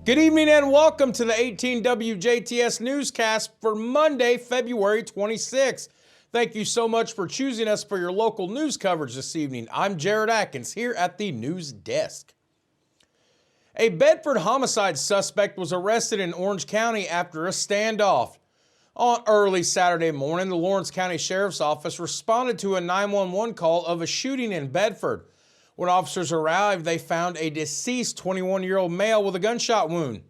Good evening and welcome to the 18 WJTS newscast for Monday, February 26th. Thank you so much for choosing us for your local news coverage this evening. I'm Jared Atkins here at the news desk. A Bedford homicide suspect was arrested in Orange County after a standoff. On early Saturday morning, the Lawrence County Sheriff's Office responded to a 911 call of a shooting in Bedford. When officers arrived, they found a deceased 21-year-old male with a gunshot wound.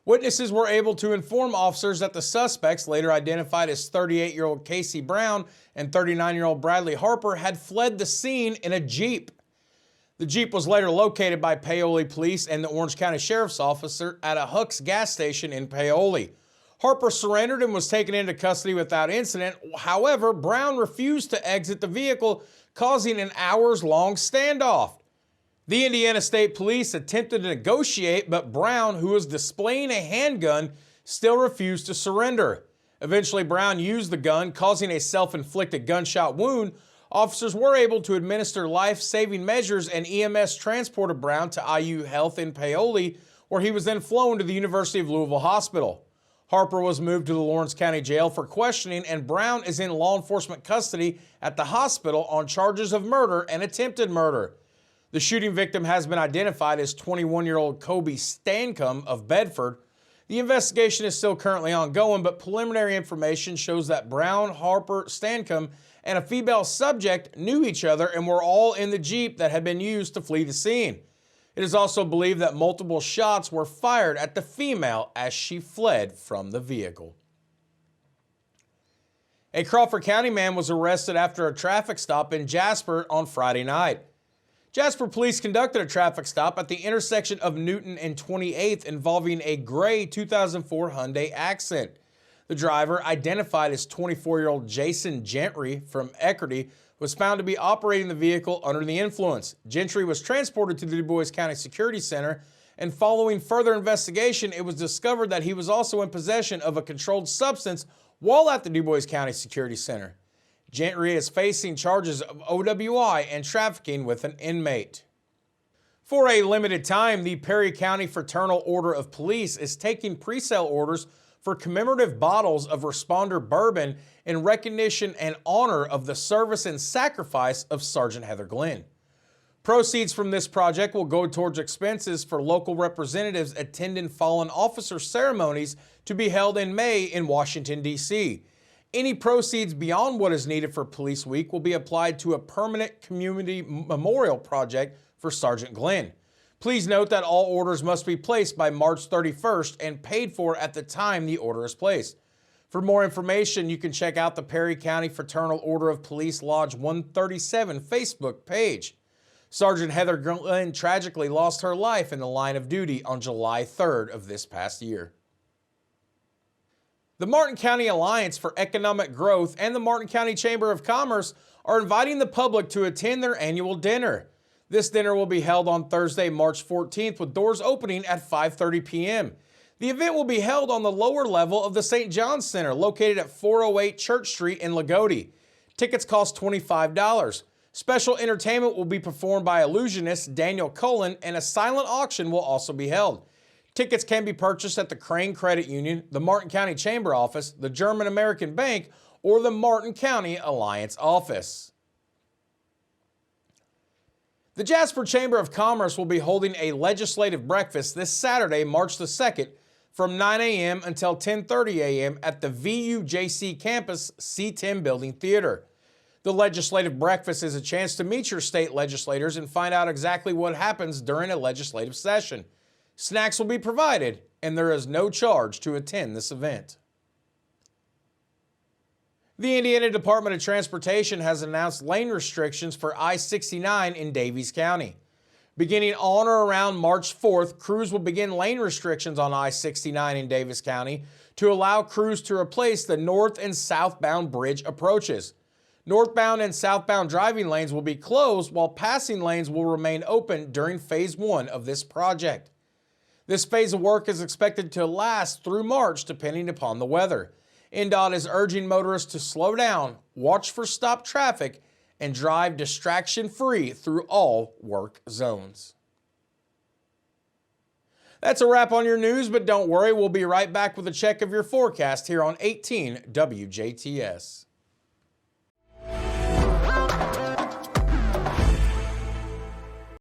Witnesses were able to inform officers that the suspects, later identified as 38-year-old Casey Brown and 39-year-old Bradley Harper, had fled the scene in a Jeep. The Jeep was later located by Paoli Police and the Orange County Sheriff's Office at a Huck's gas station in Paoli. Harper surrendered and was taken into custody without incident. However, Brown refused to exit the vehicle, causing an hours-long standoff. The Indiana State Police attempted to negotiate, but Brown, who was displaying a handgun, still refused to surrender. Eventually, Brown used the gun, causing a self-inflicted gunshot wound. Officers were able to administer life-saving measures, and EMS transported Brown to IU Health in Paoli, where he was then flown to the University of Louisville Hospital. Harper was moved to the Lawrence County Jail for questioning, and Brown is in law enforcement custody at the hospital on charges of murder and attempted murder. The shooting victim has been identified as 21-year-old Kobe Stancomb of Bedford. The investigation is still currently ongoing, but preliminary information shows that Brown, Harper, Stancomb, and a female subject knew each other and were all in the Jeep that had been used to flee the scene. It is also believed that multiple shots were fired at the female as she fled from the vehicle. A Crawford County man was arrested after a traffic stop in Jasper on Friday night. Jasper police conducted a traffic stop at the intersection of Newton and 28th involving a gray 2004 Hyundai Accent. The driver, identified as 24-year-old Jason Gentry from Eckerty, was found to be operating the vehicle under the influence. Gentry was transported to the Du Bois County Security Center, and following further investigation, it was discovered that he was also in possession of a controlled substance while at the Du Bois County Security Center. Gentry is facing charges of OWI and trafficking with an inmate. For a limited time, the Perry County Fraternal Order of Police is taking pre-sale orders for commemorative bottles of Responder bourbon in recognition and honor of the service and sacrifice of Sergeant Heather Glenn. Proceeds from this project will go towards expenses for local representatives attending fallen officer ceremonies to be held in May in Washington, D.C. Any proceeds beyond what is needed for Police Week will be applied to a permanent community memorial project for Sergeant Glenn. Please note that all orders must be placed by March 31st and paid for at the time the order is placed. For more information, you can check out the Perry County Fraternal Order of Police Lodge 137 Facebook page. Sergeant Heather Glenn tragically lost her life in the line of duty on July 3rd of this past year. The Martin County Alliance for Economic Growth and the Martin County Chamber of Commerce are inviting the public to attend their annual dinner. This dinner will be held on Thursday, March 14th, with doors opening at 5:30 p.m. The event will be held on the lower level of the St. John's Center, located at 408 Church Street in Lagodi. Tickets cost $25. Special entertainment will be performed by illusionist Daniel Cullen, and a silent auction will also be held. Tickets can be purchased at the Crane Credit Union, the Martin County Chamber Office, the German American Bank, or the Martin County Alliance Office. The Jasper Chamber of Commerce will be holding a legislative breakfast this Saturday, March the 2nd, from 9 a.m. until 10:30 a.m. at the VUJC campus C10 Building Theater. The legislative breakfast is a chance to meet your state legislators and find out exactly what happens during a legislative session. Snacks will be provided, and there is no charge to attend this event. The Indiana Department of Transportation has announced lane restrictions for I-69 in Daviess County. Beginning on or around March 4th, crews will begin lane restrictions on I-69 in Daviess County to allow crews to replace the north and southbound bridge approaches. Northbound and southbound driving lanes will be closed, while passing lanes will remain open during Phase 1 of this project. This phase of work is expected to last through March, depending upon the weather. NDOT is urging motorists to slow down, watch for stopped traffic, and drive distraction-free through all work zones. That's a wrap on your news, but don't worry, we'll be right back with a check of your forecast here on 18 WJTS.